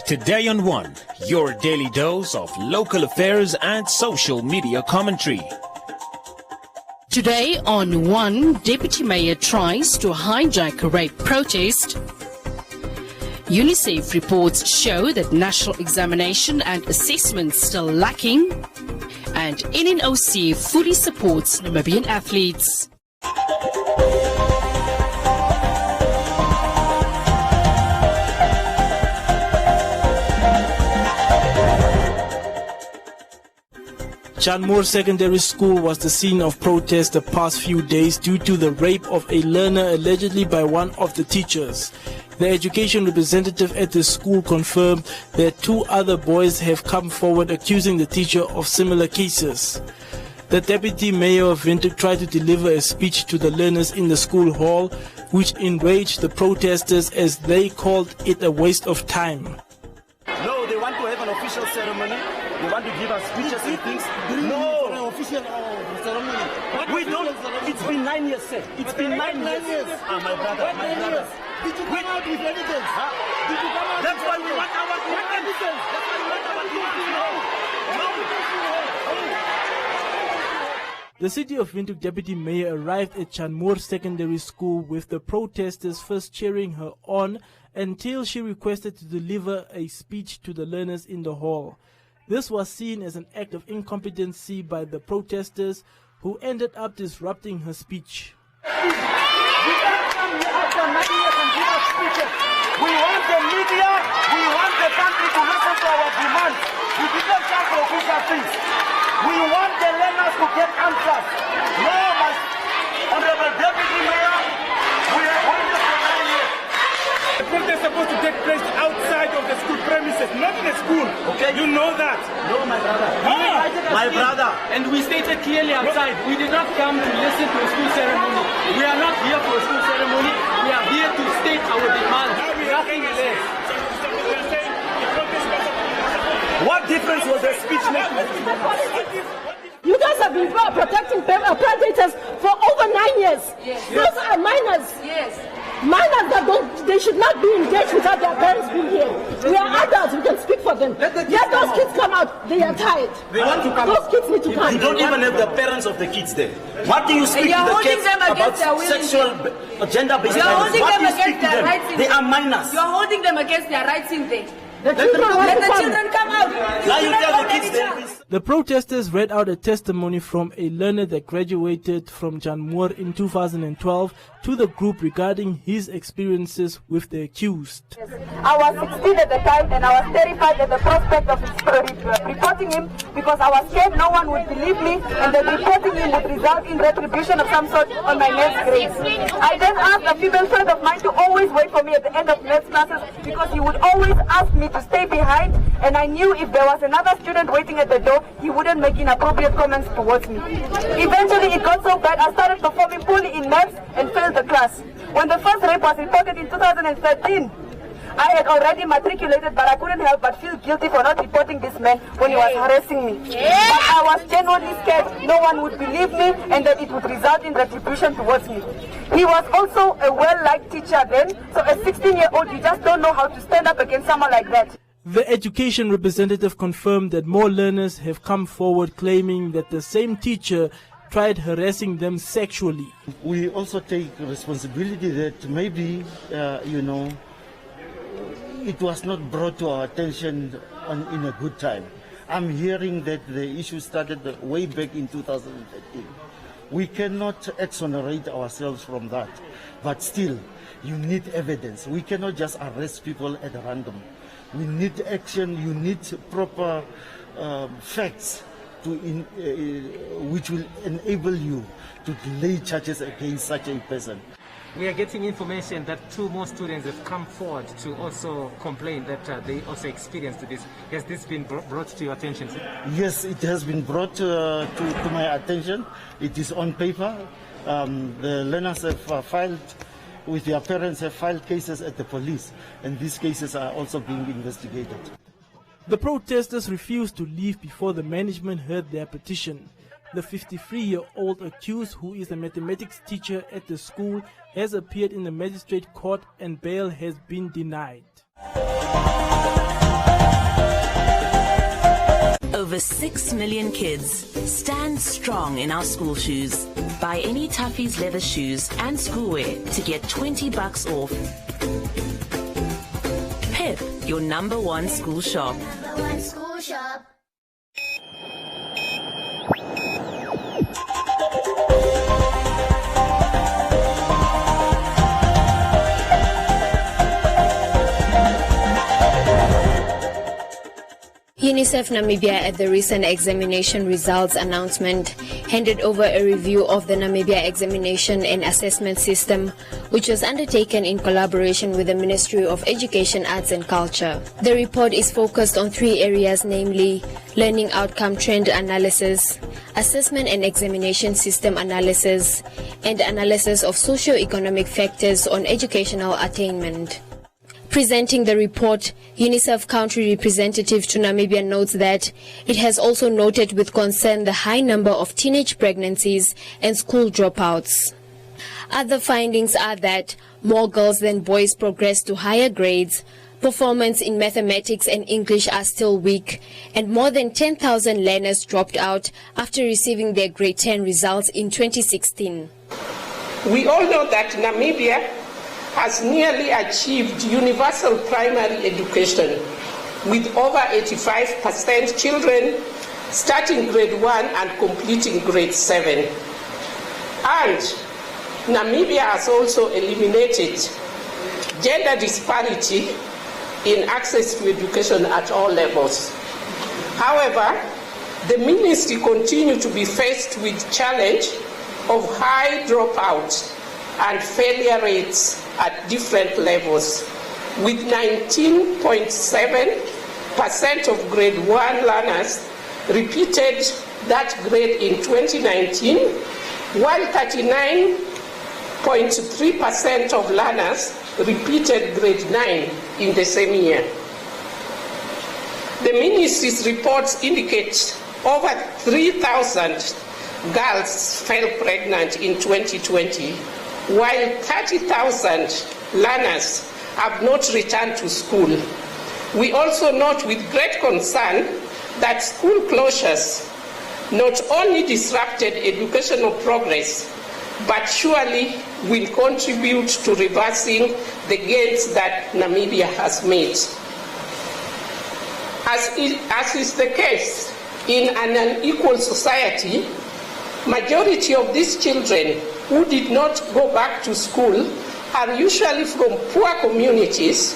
Today on One, your daily dose of local affairs and social media commentary. Today on One, Deputy Mayor tries to hijack a rape protest. UNICEF reports show that national examination and assessment still lacking. And NNOC fully supports Namibian athletes. Chanmore Secondary School was the scene of protest the past few days due to the rape of a learner allegedly by one of the teachers. The education representative at the school confirmed that two other boys have come forward accusing the teacher of similar cases. The deputy mayor of Windhoek tried to deliver a speech to the learners in the school hall, which enraged the protesters as they called it a waste of time. No, they want to have an official ceremony. They want to give us speeches and things. No, an official ceremony. We don't. It's been 9 years, sir. It's been 9 years. Ah, my brother, my brother. Did you come out with evidence? Huh? Did you come out? That's why we want our evidence. That's why we want our evidence. The City of Windhoek Deputy Mayor arrived at Chanmore Secondary School with the protesters first cheering her on until she requested to deliver a speech to the learners in the hall. This was seen as an act of incompetency by the protesters, who ended up disrupting her speech. We cannot come here after 9 years and give us speeches. We want the media, we want the country to listen to our demands. We did not come for official things. We want the learners to get answers. No, my Honorable Deputy Mayor, we have waited for 9 years. The protest is supposed to take place outside of the school premises, not in the school. Okay. You know that. No, my brother. My brother. And we stated clearly outside, we did not come to listen to a school ceremony. We are not here for a school ceremony. We are here to state our demands. Nothing less. What difference was the speech making? You guys have been protecting predators for over 9 years. Yes. Those are minors. Yes. Minors that they should not be engaged without their parents being here. We are adults, we can speak for them. Let those kids come out, they are tired. They want to come. Those kids need to come. You don't even have the parents of the kids there. What do you speak to the kids about sexual, gender-based violence? What do you speak to them? They are minors. You are holding them against their rights in there. Let the children come out. Now you tell the kids there. The protesters read out a testimony from a learner that graduated from Chanmore in 2012 to the group regarding his experiences with the accused. I was 16 at the time and I was terrified at the prospect of reporting him because I was scared no one would believe me and that reporting him would result in retribution of some sort on my next grade. I then asked a female friend of mine to always wait for me at the end of maths classes because he would always ask me to stay behind, and I knew if there was another student waiting at the door, he wouldn't make inappropriate comments towards me. Eventually it got so bad I started performing poorly in maths and failed the class. When the first rape was reported in 2013, I had already matriculated, but I couldn't help but feel guilty for not reporting this man when he was harassing me. But I was genuinely scared no one would believe me and that it would result in retribution towards me. He was also a well-liked teacher then, so as a 16-year-old, you just don't know how to stand up against someone like that. The education representative confirmed that more learners have come forward claiming that the same teacher tried harassing them sexually. We also take responsibility that maybe, it was not brought to our attention in a good time. I'm hearing that the issue started way back in 2013. We cannot exonerate ourselves from that, but still, you need evidence. We cannot just arrest people at random. We need action. You need proper facts which will enable you to lay charges against such a person. We are getting information that 2 more students have come forward to also complain that they also experienced this. Has this been brought to your attention, sir? Yes, it has been brought to my attention. It is on paper. The learners have filed, with their parents, have filed cases at the police, and these cases are also being investigated. The protesters refused to leave before the management heard their petition. The 53-year-old accused, who is a mathematics teacher at the school, has appeared in the magistrate court and bail has been denied. Over 6 million kids stand strong in our school shoes. Buy any Tuffy's leather shoes and schoolwear to get $20 off. Pep, your #1 school shop. #1 school shop. UNICEF Namibia at the recent examination results announcement handed over a review of the Namibia examination and assessment system, which was undertaken in collaboration with the Ministry of Education, Arts and Culture. The report is focused on 3 areas, namely learning outcome trend analysis, assessment and examination system analysis, and analysis of socio-economic factors on educational attainment. Presenting the report, UNICEF country representative to Namibia notes that it has also noted with concern the high number of teenage pregnancies and school dropouts. Other findings are that more girls than boys progress to higher grades, performance in mathematics and English are still weak, and more than 10,000 learners dropped out after receiving their grade 10 results in 2016. We all know that Namibia has nearly achieved universal primary education, with over 85% children starting grade 1 and completing grade 7. And Namibia has also eliminated gender disparity in access to education at all levels. However, the ministry continues to be faced with challenge of high dropout and failure rates at different levels, with 19.7% of grade 1 learners repeated that grade in 2019, while 39.3% of learners repeated grade 9 in the same year. The ministry's reports indicate over 3,000 girls fell pregnant in 2020, while 30,000 learners have not returned to school. We also note with great concern that school closures not only disrupted educational progress, but surely will contribute to reversing the gains that Namibia has made. As is the case in an unequal society, majority of these children who did not go back to school are usually from poor communities,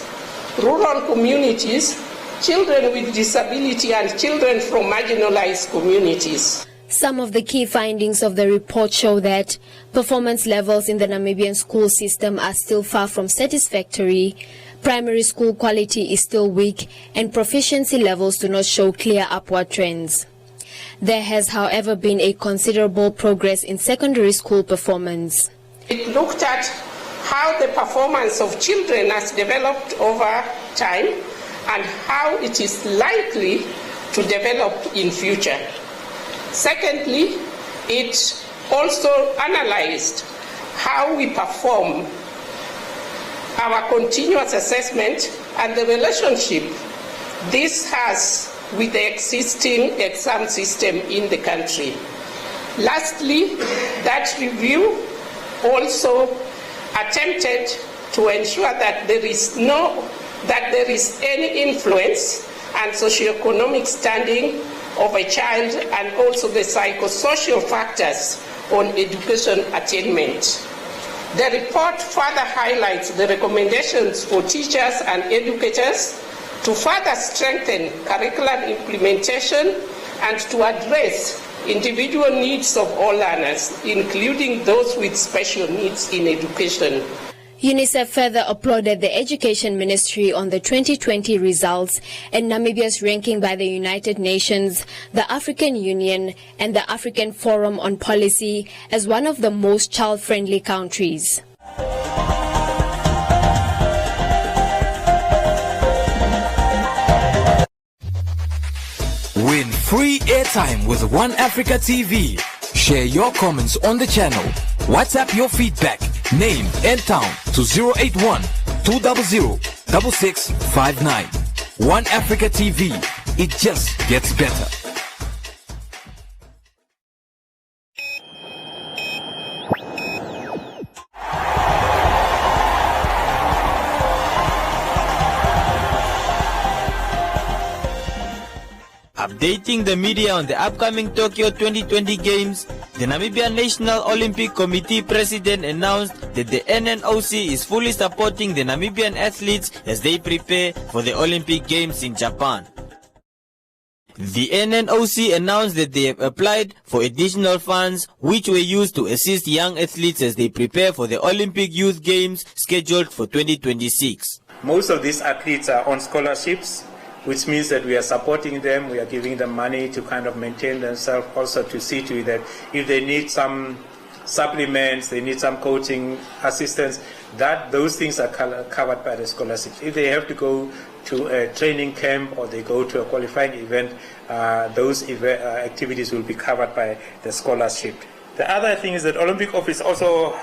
rural communities, children with disability, and children from marginalized communities. Some of the key findings of the report show that performance levels in the Namibian school system are still far from satisfactory, primary school quality is still weak, and proficiency levels do not show clear upward trends. There has, however, been a considerable progress in secondary school performance. It looked at how the performance of children has developed over time and how it is likely to develop in future. Secondly, it also analyzed how we perform our continuous assessment and the relationship this has with the existing exam system in the country. Lastly, that review also attempted to ensure that there is any influence and socioeconomic standing of a child, and also the psychosocial factors on education attainment. The report further highlights the recommendations for teachers and educators to further strengthen curriculum implementation and to address individual needs of all learners, including those with special needs in education. UNICEF further applauded the Education Ministry on the 2020 results and Namibia's ranking by the United Nations, the African Union, and the African Forum on Policy as one of the most child-friendly countries. Win free airtime with One Africa TV. Share your comments on the channel. WhatsApp your feedback, name and town to 081 200 6659. One Africa TV. It just gets better. Updating the media on the upcoming Tokyo 2020 Games, the Namibia National Olympic Committee President announced that the NNOC is fully supporting the Namibian athletes as they prepare for the Olympic Games in Japan. The NNOC announced that they have applied for additional funds which were used to assist young athletes as they prepare for the Olympic Youth Games scheduled for 2026. Most of these athletes are on scholarships, which means that we are supporting them, we are giving them money to kind of maintain themselves, also to see to it that if they need some supplements, they need some coaching assistance, that those things are covered by the scholarships. If they have to go to a training camp or they go to a qualifying event, those activities will be covered by the scholarship. The other thing is that Olympic Office also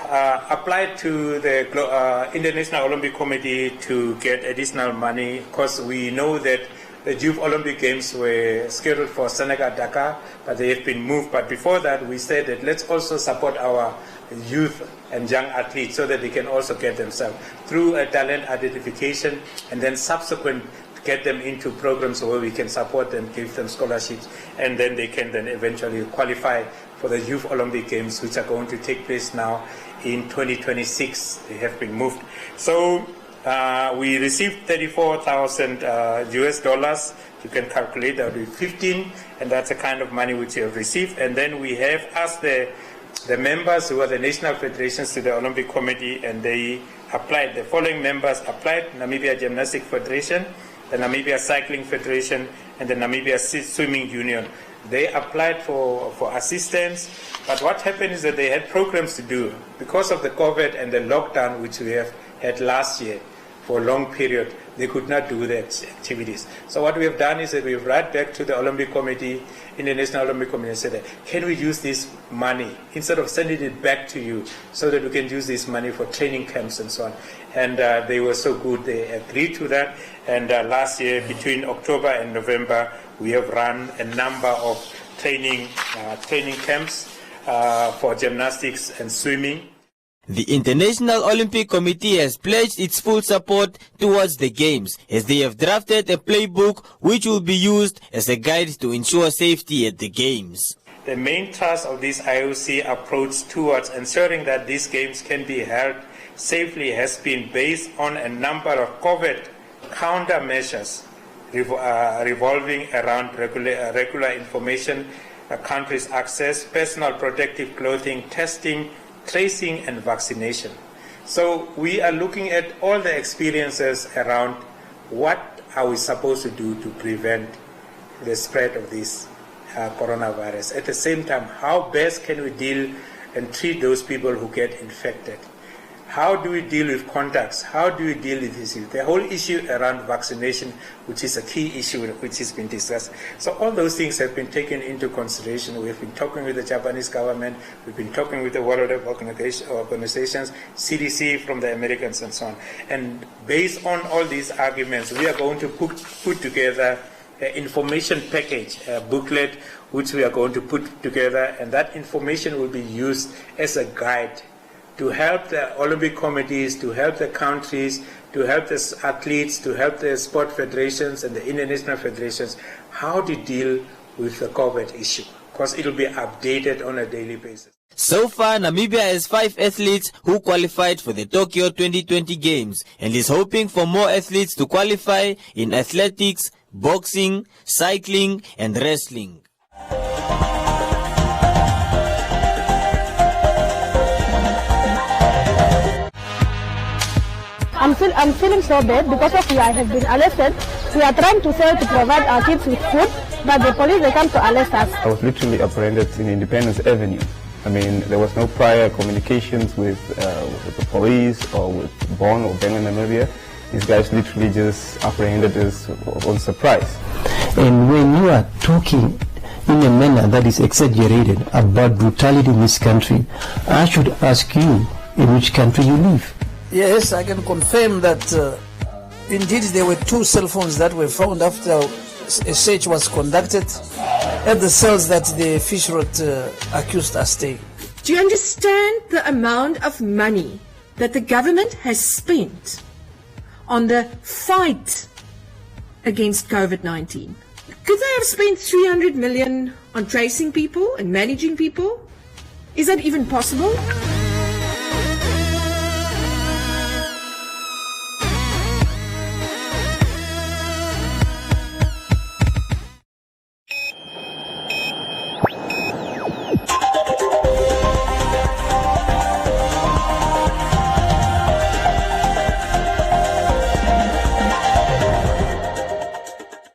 applied to the International Olympic Committee to get additional money, because we know that the Youth Olympic Games were scheduled for Senegal, Dakar, but they have been moved. But before that, we said that let's also support our youth and young athletes so that they can also get themselves through a talent identification, and then subsequent get them into programs where we can support them, give them scholarships, and then they can then eventually qualify for the Youth Olympic Games, which are going to take place now in 2026. They have been moved. So we received 34,000 US dollars. You can calculate that with 15, and that's the kind of money which we have received. And then we have asked the members who are the national federations to the Olympic Committee, and they applied. The following members applied: Namibia Gymnastic Federation, the Namibia Cycling Federation, and the Namibia Swimming Union. They applied for assistance, but what happened is that they had programs to do. Because of the COVID and the lockdown which we have had last year for a long period, they could not do the activities. So what we have done is that we have write back to the Olympic Committee, International Olympic Committee, and said that, can we use this money, instead of sending it back to you, so that we can use this money for training camps and so on. And they were so good, they agreed to that. And last year, between October and November, we have run a number of training camps for gymnastics and swimming. The International Olympic Committee has pledged its full support towards the Games, as they have drafted a playbook which will be used as a guide to ensure safety at the Games. The main thrust of this IOC approach towards ensuring that these Games can be held safely has been based on a number of COVID countermeasures revolving around regular information, countries' access, personal protective clothing, testing, tracing, and vaccination. So we are looking at all the experiences around what are we supposed to do to prevent the spread of this coronavirus. At the same time, how best can we deal and treat those people who get infected? How do we deal with contacts? How do we deal with this issue? The whole issue around vaccination, which is a key issue which has been discussed. So all those things have been taken into consideration. We've been talking with the Japanese government, we've been talking with the World Health Organizations, CDC from the Americans, and so on. And based on all these arguments, we are going to put together an information package, a booklet, which we are going to put together, and that information will be used as a guide to help the Olympic committees, to help the countries, to help the athletes, to help the sport federations and the international federations, how to deal with the COVID issue, because it will be updated on a daily basis. So far, Namibia has 5 athletes who qualified for the Tokyo 2020 Games and is hoping for more athletes to qualify in athletics, boxing, cycling, and wrestling. I'm feeling so bad because of I have been arrested. We are trying to provide our kids with food, but the police, they come to arrest us. I was literally apprehended in Independence Avenue. I mean, there was no prior communications with the police or with Bonn or Bengal Namibia. These guys literally just apprehended us on surprise. And when you are talking in a manner that is exaggerated about brutality in this country, I should ask you in which country you live. Yes, I can confirm that indeed there were 2 cell phones that were found after a search was conducted at the cells that the Fish Road accused are staying. Do you understand the amount of money that the government has spent on the fight against COVID-19? Could they have spent 300 million on tracing people and managing people? Is that even possible?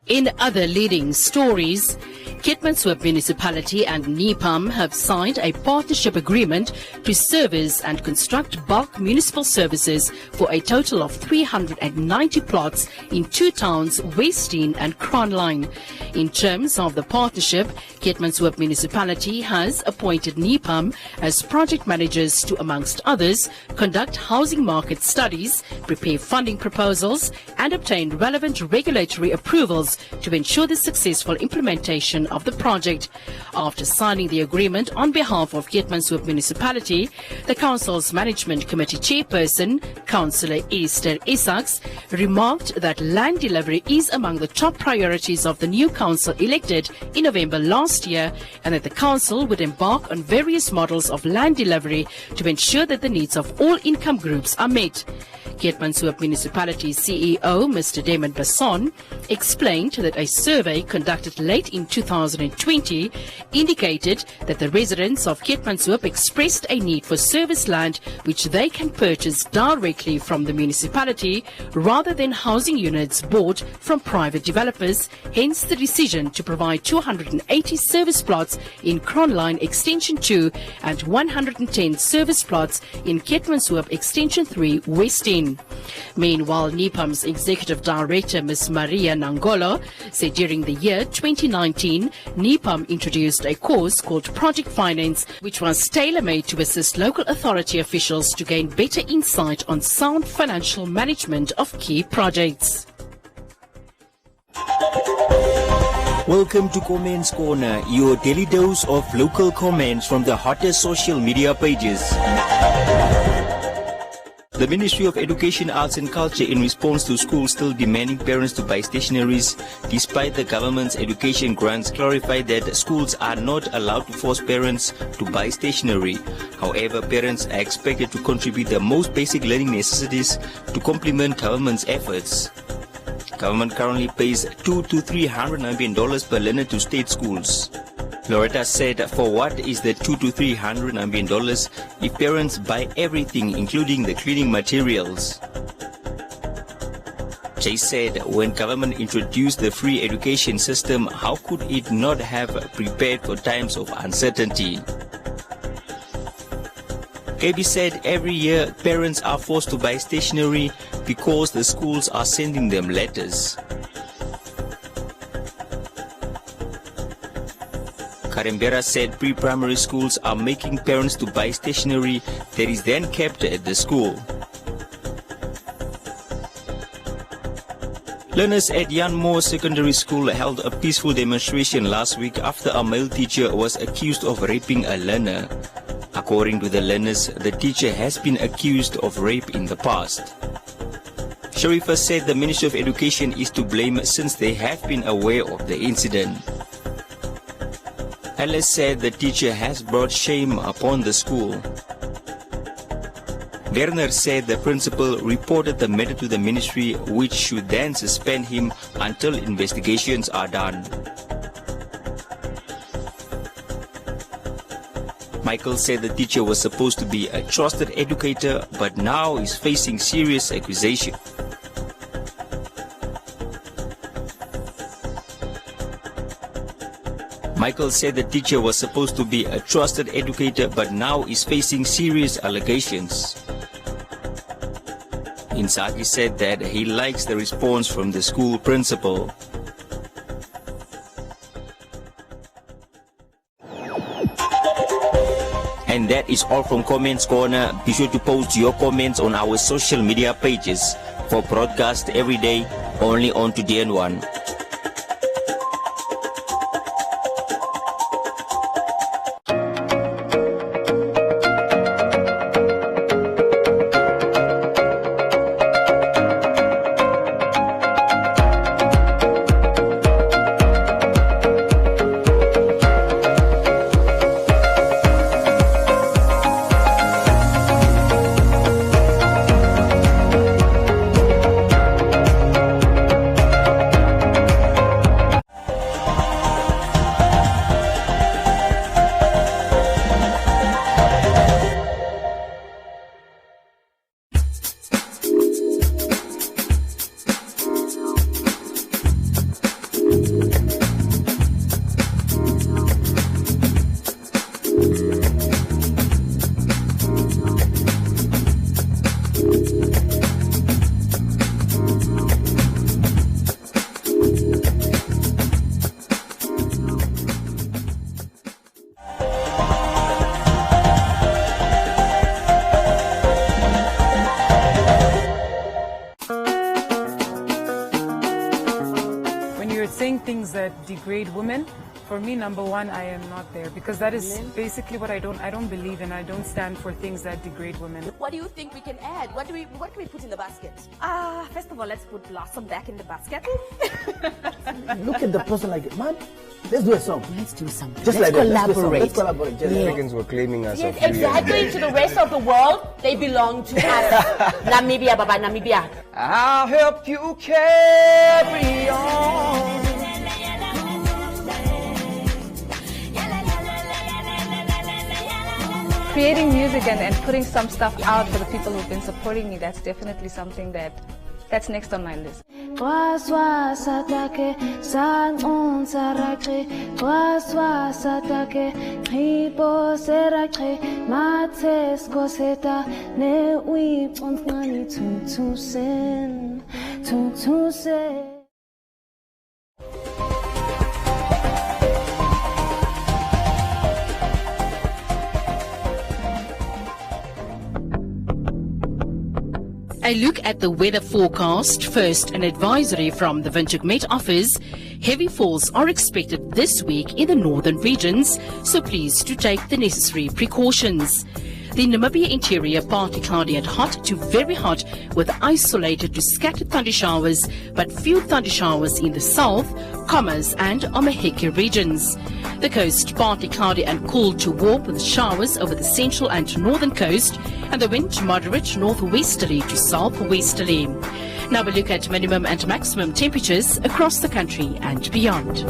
In other leading stories, Keetmanshoop Municipality and NEPAM have signed a partnership agreement to service and construct bulk municipal services for a total of 390 plots in two towns, Westin and Kronline. In terms of the partnership, Keetmanshoop Municipality has appointed NEPAM as project managers to, amongst others, conduct housing market studies, prepare funding proposals and obtain relevant regulatory approvals to ensure the successful implementation of the project. After signing the agreement on behalf of Keetmanshoop Municipality, the Council's Management Committee Chairperson, Councillor Esther Isaacs, remarked that land delivery is among the top priorities of the new council elected in November last year, and that the council would embark on various models of land delivery to ensure that the needs of all income groups are met. Keetmanshoop Municipality CEO Mr. Damon Basson explained that a survey conducted late in 2020 indicated that the residents of Keetmanshoop expressed a need for service land which they can purchase directly from the municipality rather than housing units bought from private developers, hence the decision to provide 280 service plots in Kronline Extension 2 and 110 service plots in Keetmanshoop Extension 3 Westin. Meanwhile, NEPAM's Executive Director, Ms. Maria Nangolo, said during the year 2019, NEPAM introduced a course called Project Finance, which was tailor-made to assist local authority officials to gain better insight on sound financial management of key projects. Welcome to Comments Corner, your daily dose of local comments from the hottest social media pages. The Ministry of Education, Arts and Culture, in response to schools still demanding parents to buy stationeries, despite the government's education grants, clarified that schools are not allowed to force parents to buy stationery. However, parents are expected to contribute the most basic learning necessities to complement government's efforts. Government currently pays $200 to $300 per learner to state schools. Loretta said, for what is the $200 to $300 if parents buy everything, including the cleaning materials? Jay said, when government introduced the free education system, how could it not have prepared for times of uncertainty? KB said, every year parents are forced to buy stationery because the schools are sending them letters. Karembera said pre-primary schools are making parents to buy stationery that is then kept at the school. Learners at Yanmore Secondary School held a peaceful demonstration last week after a male teacher was accused of raping a learner. According to the learners, the teacher has been accused of rape in the past. Sharifa said the Ministry of Education is to blame since they have been aware of the incident. Alice said the teacher has brought shame upon the school. Werner said the principal reported the matter to the ministry, which should then suspend him until investigations are done. Michael said the teacher was supposed to be a trusted educator, but now is facing serious accusation. Michael said the teacher was supposed to be a trusted educator, but now is facing serious allegations. Inzaghi said that he likes the response from the school principal. And that is all from Comments Corner. Be sure to post your comments on our social media pages for broadcast every day only on Today and One. things that degrade women, for me, number one, I am not there, because that is basically what I don't believe in. I don't stand for things that degrade women. What do you think we can add? What do we put in the basket? First of all, let's put Blossom back in the basket. Look at the person like, man, let's do a song. Let's do something. Just let's like collaborate. Let's collaborate. The Americans were claiming us. Yes, exactly. To the rest of the world, they belong to us. Namibia, Baba, Namibia. I'll help you carry on. Creating music and putting some stuff out for the people who've been supporting me, that's definitely something that's next on my list. A look at the weather forecast. First, an advisory from the Windhoek Met Office. Heavy falls are expected this week in the northern regions, so please do take the necessary precautions. The Namibia interior partly cloudy and hot to very hot with isolated to scattered thunder showers, but few thunder showers in the south, Commas and Omaheke regions. The coast partly cloudy and cool to warm with showers over the central and northern coast, and the wind moderate northwesterly to southwesterly. Now we look at minimum and maximum temperatures across the country and beyond.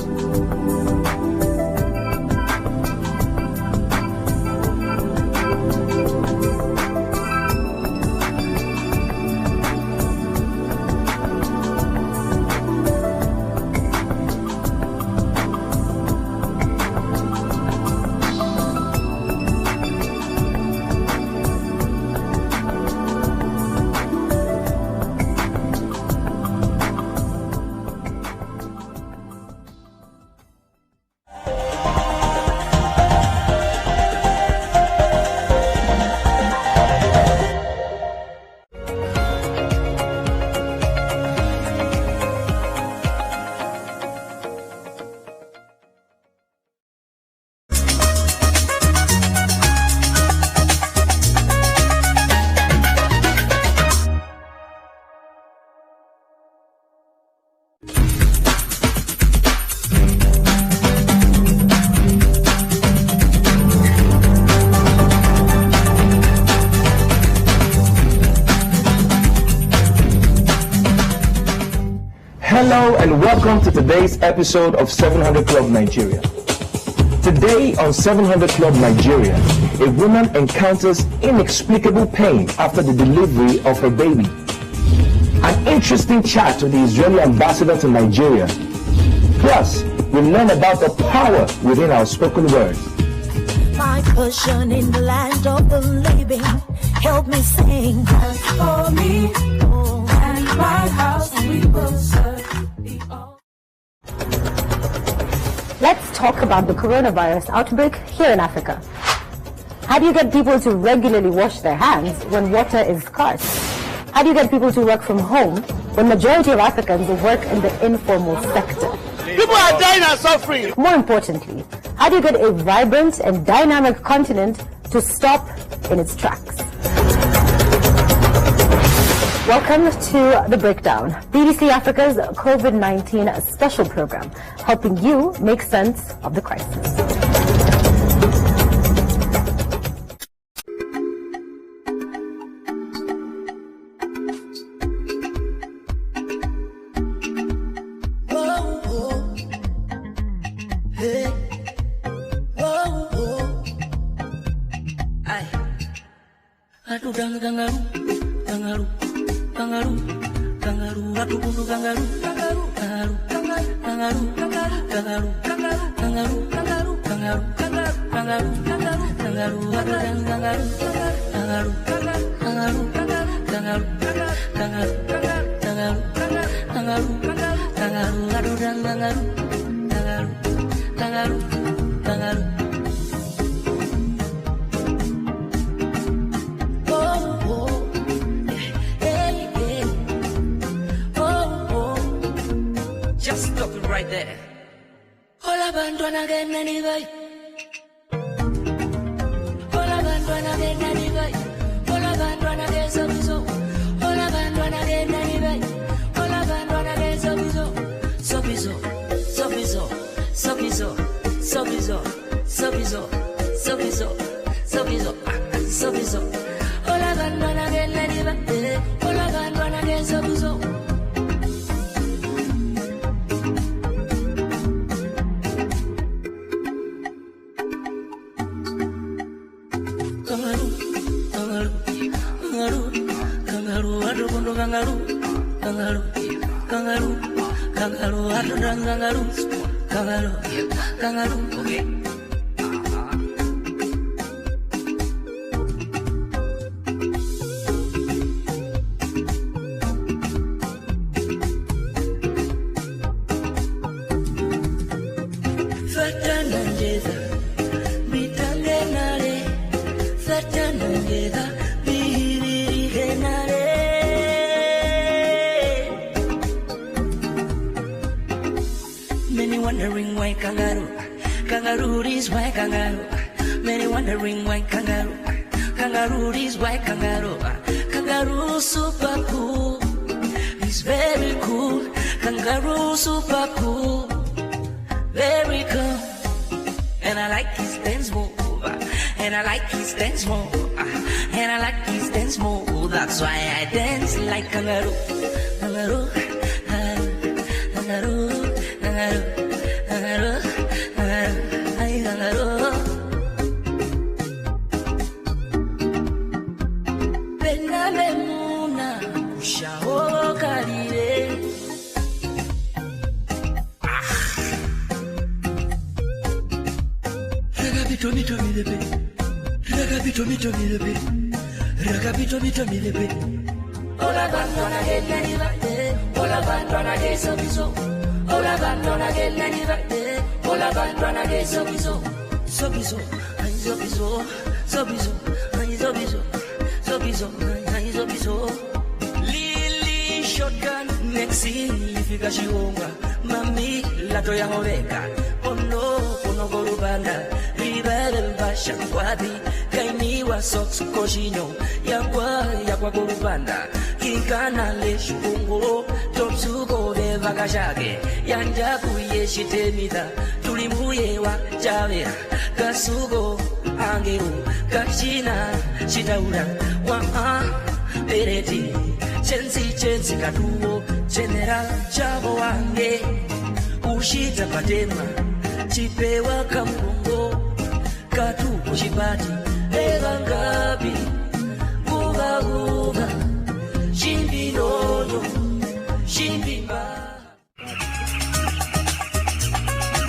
Hello and welcome to today's episode of 700 Club Nigeria. Today on 700 Club Nigeria, a woman encounters inexplicable pain after the delivery of her baby. An interesting chat with the Israeli ambassador to Nigeria. Plus, we learn about the power within our spoken word. My cushion in the land of the living, help me sing. As for me and my house, we will serve. Let's talk about the coronavirus outbreak here in Africa. How do you get people to regularly wash their hands when water is scarce? How do you get people to work from home when majority of Africans work in the informal sector? People are dying and suffering. More importantly, how do you get a vibrant and dynamic continent to stop in its tracks? Welcome to The Breakdown, BBC Africa's COVID-19 special program, helping you make sense of the crisis. Just look right there. Hola bandwana gena ni vai. Hola bandwana gena ni vai. Hola bandwana gesa bizo. Hola bandwana gena ni vai. Hola bandwana gesa bizo. Sobizo, sobizo, sobizo, sobizo, sobizo, sobizo, sobizo, sobizo. Hola bandwana gena ni vai. Hola bandwana gesa bizo. Kangaroo, okay. Many wondering why kangaroo. Kangaroo is why kangaroo. Many wondering why kangaroo. Kangaroo is why kangaroo. Kangaroo super cool. He's very cool. Kangaroo super cool. Very cool. And I like his dance move. And I like his dance move. And I like his dance move. That's why I dance like kangaroo. Kangaroo. Kangaroo. Kangaroo, kangaroo, kangaroo, ay kangaroo. Pena memuna, ushao kalire. Ragabito mito milebe, ragabito mito milebe, ragabito mito milebe. Ola bandona gena ni bate, ola bandona gesa biso. Ola bandona gena ni bate, ola bandona gesa biso. Sobizo, ay sobizo, sobizo, ay sobizo, sobizo, ay sobizo. Lili shotgun, nexi fika shiwonga, mami lato ya hoveka. Ono gorubanda, ribere mbasha kwadi, kainiwa socks koshinyo, yakwa gorubanda. Kikana le shunguro, topsuko de vakashake, yanja kuye shitemida, tulimuye wa javera, kasugo angeru, kashina shitaura, wa bereti, chensi katuo, general chavo wange, ushita patema, chipewa kampungo, katuko shipati, evangabi.